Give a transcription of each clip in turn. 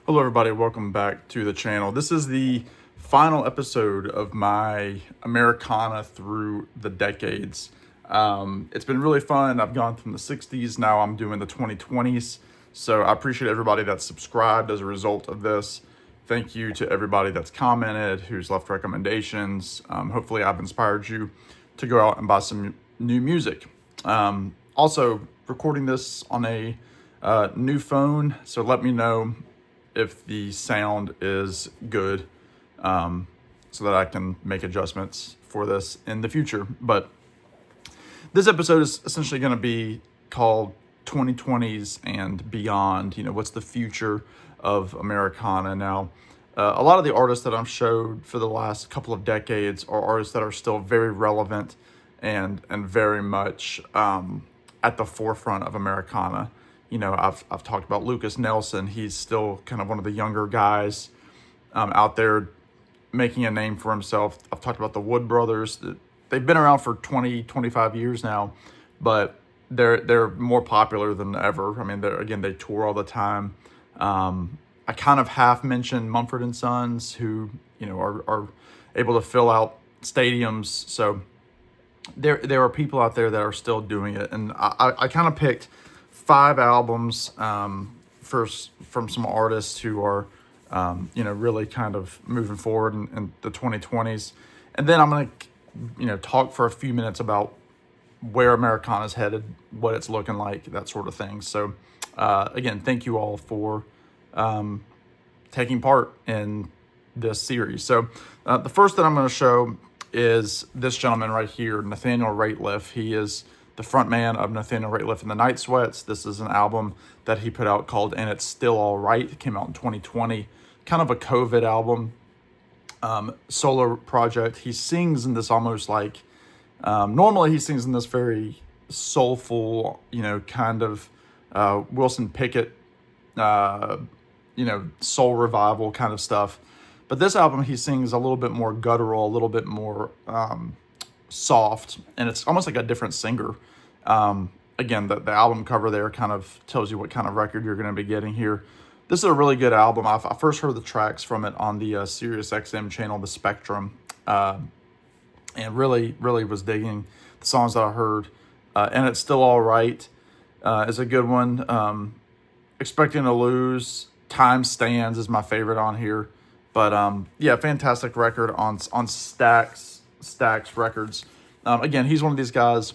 Hello everybody, welcome back to the channel. This is the final episode of my Americana through the decades. It's been really fun. I've gone from the 60s, now I'm doing the 2020s. So I appreciate everybody that's subscribed as a result of this. Thank you to everybody that's commented, who's left recommendations. Hopefully I've inspired you to go out and buy some new music. Also, recording this on a new phone, so let me know if the sound is good, so that I can make adjustments for this in the future. But this episode is essentially going to be called 2020s and beyond. What's the future of Americana now? A lot of the artists that I've showed for the last couple of decades are artists that are still very relevant and very much at the forefront of Americana. I've talked about Lucas Nelson. He's still kind of one of the younger guys out there making a name for himself. I've talked about the Wood Brothers. They've been around for 20, 25 years now, but they're more popular than ever. I mean, they tour all the time. I kind of half mentioned Mumford and Sons, who are able to fill out stadiums. So there are people out there that are still doing it, and I kind of picked 5 albums from some artists who are really kind of moving forward in the 2020s, and then I'm going to talk for a few minutes about where Americana's headed, what it's looking like, that sort of thing. So again, thank you all for taking part in this series. So the first that I'm going to show is this gentleman right here, Nathaniel Rateliff. He is the frontman of Nathaniel Rateliff and the Night Sweats. This is an album that he put out called And It's Still All Right. It came out in 2020, kind of a COVID album, solo project. He sings in this almost like, normally he sings in this very soulful, kind of Wilson Pickett, soul revival kind of stuff. But this album, he sings a little bit more guttural, a little bit more soft, and it's almost like a different singer. Again, the album cover there kind of tells you what kind of record you're going to be getting here. This is a really good album. I first heard the tracks from it on the Sirius XM channel, The Spectrum, and really was digging the songs that I heard. And It's Still All Right is a good one. Expecting to Lose, Time Stands is my favorite on here. But yeah, fantastic record on Stax Records. Again, he's one of these guys,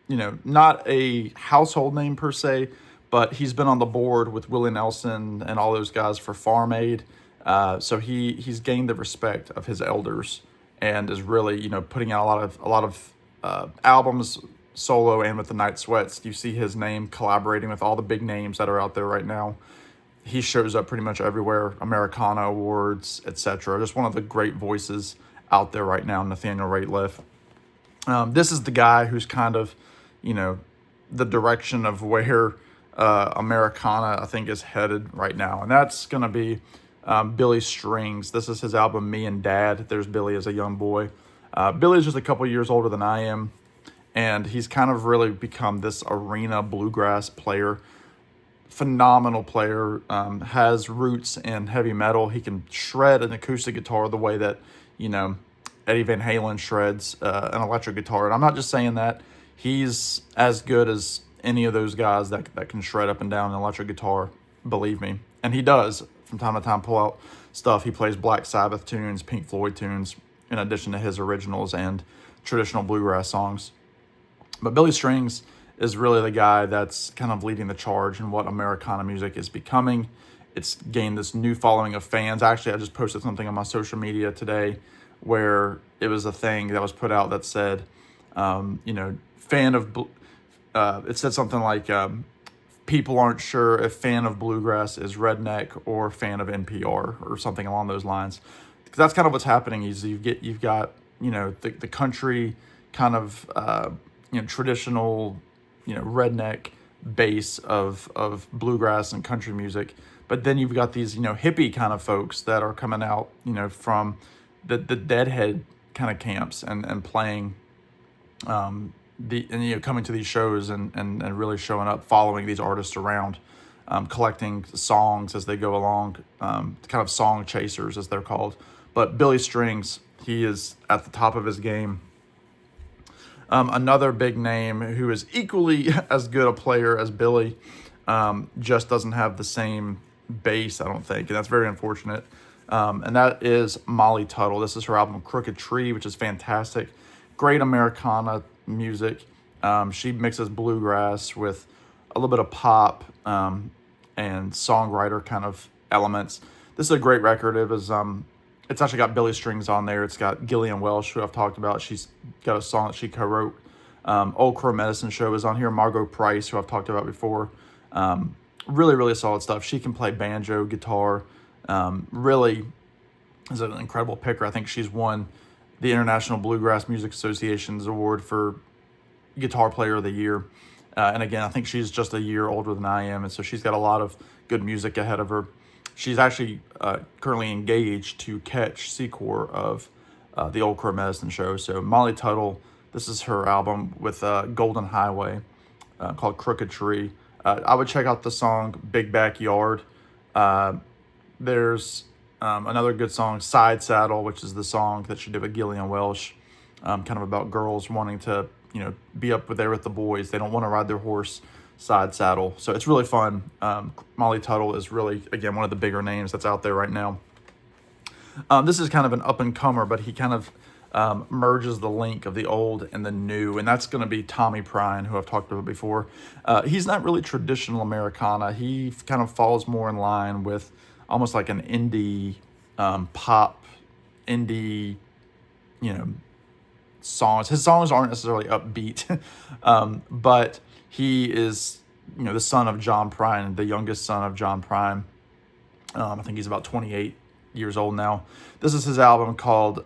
not a household name per se, but he's been on the board with Willie Nelson and all those guys for Farm Aid. So he's gained the respect of his elders and is really, putting out a lot of albums solo and with the Night Sweats. You see his name collaborating with all the big names that are out there right now. He shows up pretty much everywhere, Americana Awards, etc. Just one of the great voices out there right now, Nathaniel Rateliff. This is the guy who's kind of, the direction of where Americana, I think, is headed right now. And that's going to be Billy Strings. This is his album, Me and Dad. There's Billy as a young boy. Billy's just a couple years older than I am, and he's kind of really become this arena bluegrass player. Phenomenal player, has roots in heavy metal. He can shred an acoustic guitar the way that, Eddie Van Halen shreds an electric guitar. And I'm not just saying that. He's as good as any of those guys that can shred up and down an electric guitar, believe me. And he does, from time to time, pull out stuff. He plays Black Sabbath tunes, Pink Floyd tunes, in addition to his originals and traditional bluegrass songs. But Billy Strings is really the guy that's kind of leading the charge in what Americana music is becoming. It's gained this new following of fans. Actually, I just posted something on my social media today where it was a thing that was put out that said, fan of, it said something like, people aren't sure if fan of bluegrass is redneck or fan of NPR or something along those lines. Because that's kind of what's happening is you've got, the country kind of, traditional, redneck base of bluegrass and country music, but then you've got these hippie kind of folks that are coming out from the Deadhead kind of camps and playing coming to these shows and really showing up, following these artists around. collecting songs as they go along, kind of song chasers as they're called. But Billy Strings, he is at the top of his game. Another big name who is equally as good a player as Billy, just doesn't have the same bass, I don't think, and that's very unfortunate. And that is Molly Tuttle. This is her album Crooked Tree, which is fantastic. Great Americana music. She mixes bluegrass with a little bit of pop and songwriter kind of elements. This is a great record. It's actually got Billy Strings on there. It's got Gillian Welsh, who I've talked about. She's got a song that she co-wrote. Old Crow Medicine Show is on here. Margot Price, who I've talked about before. Really, really solid stuff. She can play banjo, guitar. Really is an incredible picker. I think she's won the International Bluegrass Music Association's award for Guitar Player of the Year. And again, I think she's just a year older than I am, and so she's got a lot of good music ahead of her. She's actually currently engaged to Catch Secor of the Old Crow Medicine Show. So Molly Tuttle, this is her album with Golden Highway called Crooked Tree. I would check out the song Big Backyard. There's another good song, Side Saddle, which is the song that she did with Gillian Welsh, kind of about girls wanting to, be up there with the boys. They don't want to ride their horse. Side Saddle. So it's really fun. Molly Tuttle is really, again, one of the bigger names that's out there right now. This is kind of an up-and-comer, but he kind of merges the link of the old and the new, and that's going to be Tommy Prine, who I've talked about before. He's not really traditional Americana. He kind of falls more in line with almost like an indie pop, indie, songs. His songs aren't necessarily upbeat, but he is, the son of John Prine, the youngest son of John Prine. I think he's about 28 years old now. This is his album called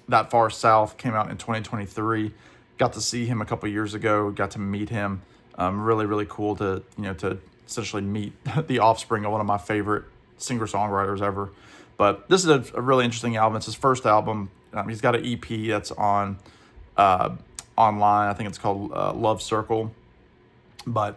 That Far South, came out in 2023. Got to see him a couple years ago, got to meet him. Really, really cool to essentially meet the offspring of one of my favorite singer-songwriters ever. But this is a really interesting album. It's his first album. He's got an EP that's on online. I think it's called Love Circle. But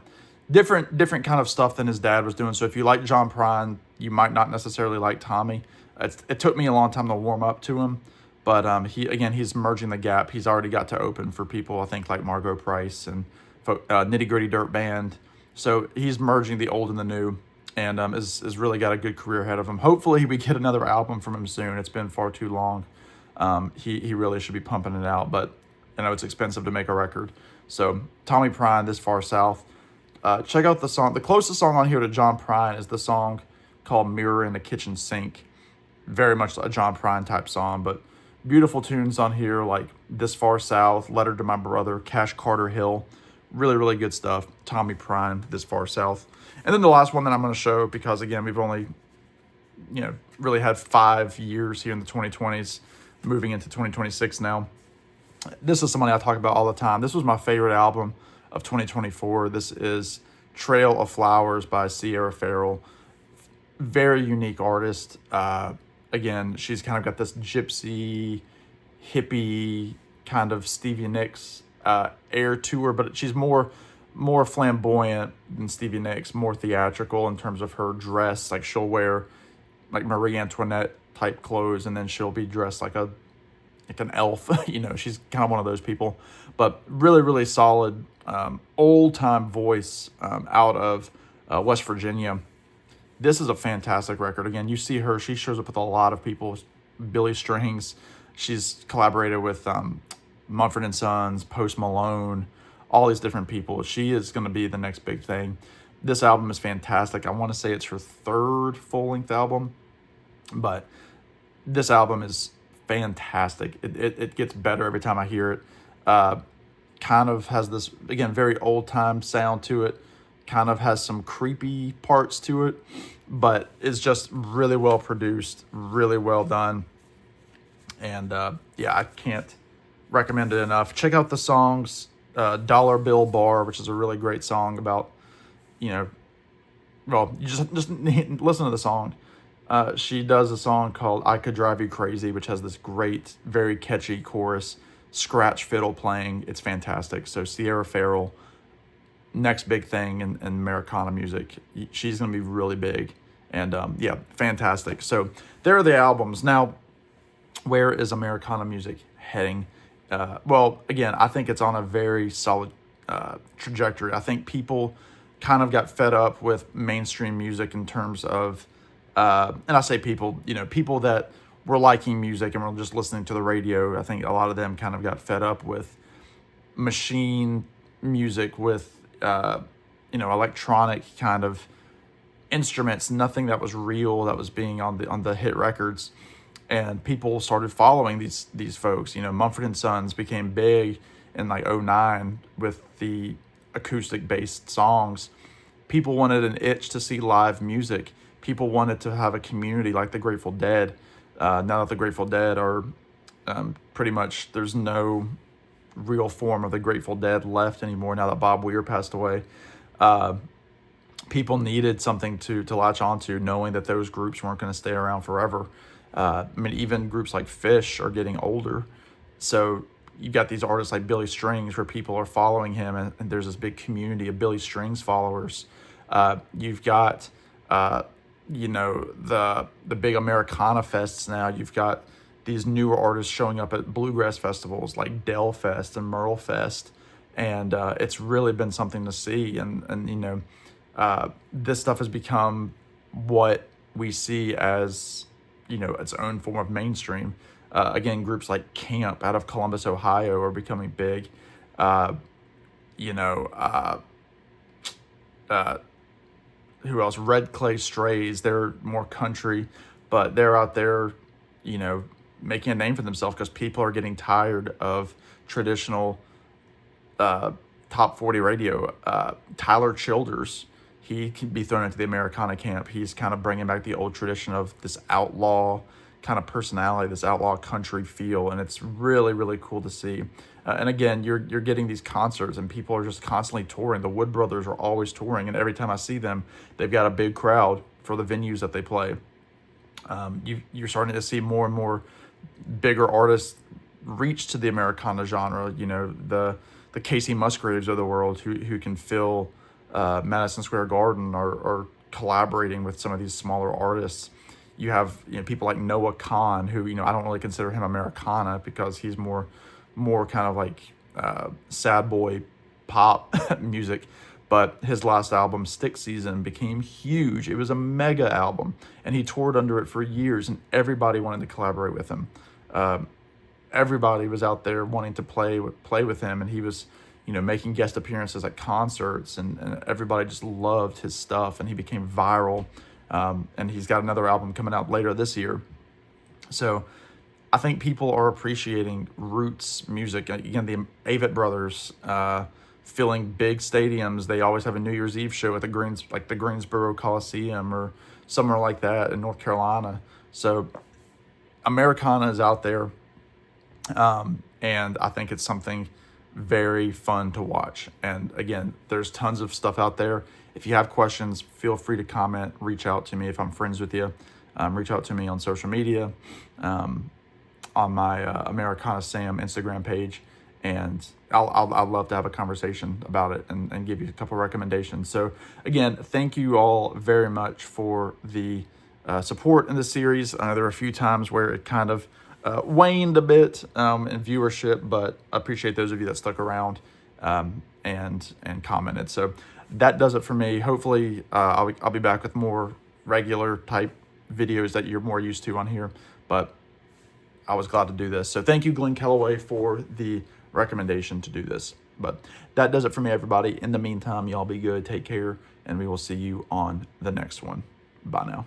different kind of stuff than his dad was doing. So if you like John Prine, you might not necessarily like Tommy. It took me a long time to warm up to him, but he's merging the gap. He's already got to open for people, I think, like Margot Price and Nitty Gritty Dirt Band. So he's merging the old and the new, and is really got a good career ahead of him. Hopefully we get another album from him soon. It's been far too long. He really should be pumping it out, but it's expensive to make a record. So Tommy Prine, This Far South. Check out the song. The closest song on here to John Prine is the song called Mirror in the Kitchen Sink. Very much a John Prine type song, but beautiful tunes on here like This Far South, Letter to My Brother, Cash Carter Hill. Really, really good stuff. Tommy Prine, This Far South. And then the last one that I'm going to show, because again, we've only, really had 5 years here in the 2020s, moving into 2026 now. This is somebody I talk about all the time. This was my favorite album of 2024. This is Trail of Flowers by Sierra Farrell. Very unique artist. Again, she's kind of got this gypsy, hippie kind of Stevie Nicks air to her, but she's more flamboyant than Stevie Nicks, more theatrical in terms of her dress. Like she'll wear like Marie Antoinette type clothes, and then she'll be dressed like an elf. She's kind of one of those people, but really, really solid, old time voice out of West Virginia. This is a fantastic record. Again, you see her, she shows up with a lot of people. Billy Strings, she's collaborated with Mumford & Sons, Post Malone, all these different people. She is going to be the next big thing. This album is fantastic. I want to say it's her third full-length album, but this album is fantastic. It gets better every time I hear it. Kind of has this, again, very old-time sound to it. Kind of has some creepy parts to it, but it's just really well produced, really well done. And I can't recommend it enough. Check out the songs. Dollar Bill Bar, which is a really great song about, you just listen to the song. She does a song called I Could Drive You Crazy, which has this great, very catchy chorus, scratch fiddle playing. It's fantastic. So Sierra Farrell, next big thing in Americana music. She's going to be really big. And yeah, fantastic. So there are the albums. Now, where is Americana music heading? Well, again, I think it's on a very solid trajectory. I think people kind of got fed up with mainstream music in terms of, and I say people, people that were liking music and were just listening to the radio. I think a lot of them kind of got fed up with machine music, with electronic kind of instruments, nothing that was real, that was being on the hit records. And people started following these folks. Mumford & Sons became big in like '09 with the acoustic based songs. People wanted an itch to see live music. People wanted to have a community like the Grateful Dead. Now that the Grateful Dead are pretty much, there's no real form of the Grateful Dead left anymore now that Bob Weir passed away. People needed something to latch onto, knowing that those groups weren't going to stay around forever. Even groups like Fish are getting older. So you've got these artists like Billy Strings where people are following him, and there's this big community of Billy Strings followers. You've got, the big Americana fests now. You've got these newer artists showing up at bluegrass festivals like Dell Fest and Merle Fest. And it's really been something to see. And this stuff has become what we see as, its own form of mainstream. Again, groups like Camp out of Columbus, Ohio are becoming big. Who else? Red Clay Strays. They're more country, but they're out there, making a name for themselves because people are getting tired of traditional top 40 radio. Tyler Childers, he can be thrown into the Americana camp. He's kind of bringing back the old tradition of this outlaw kind of personality, this outlaw country feel, and it's really, really cool to see. And again, you're getting these concerts, and people are just constantly touring. The Wood Brothers are always touring, and every time I see them, they've got a big crowd for the venues that they play. You're starting to see more and more bigger artists reach to the Americana genre. The Casey Musgraves of the world who can fill Madison Square Garden or collaborating with some of these smaller artists. You have people like Noah Kahan, who I don't really consider him Americana because he's more kind of like sad boy pop music. But his last album, Stick Season, became huge. It was a mega album, and he toured under it for years, and everybody wanted to collaborate with him. Everybody was out there wanting to play with him, and he was making guest appearances at concerts, and everybody just loved his stuff, and he became viral. And he's got another album coming out later this year. So I think people are appreciating roots music. Again, the Avett Brothers filling big stadiums. They always have a New Year's Eve show at the Greensboro Coliseum or somewhere like that in North Carolina. So Americana is out there, and I think it's something very fun to watch. And again, there's tons of stuff out there. If you have questions, feel free to comment, reach out to me if I'm friends with you. Reach out to me on social media, on my Americana Sam Instagram page, and I'd love to have a conversation about it and give you a couple recommendations. So again, thank you all very much for the support in the series. There were a few times where it kind of waned a bit in viewership, but I appreciate those of you that stuck around and commented. So that does it for me. Hopefully I'll be back with more regular type videos that you're more used to on here, but I was glad to do this. So thank you, Glenn Kellaway, for the recommendation to do this. But that does it for me, everybody. In the meantime, y'all be good, take care, and we will see you on the next one. Bye now.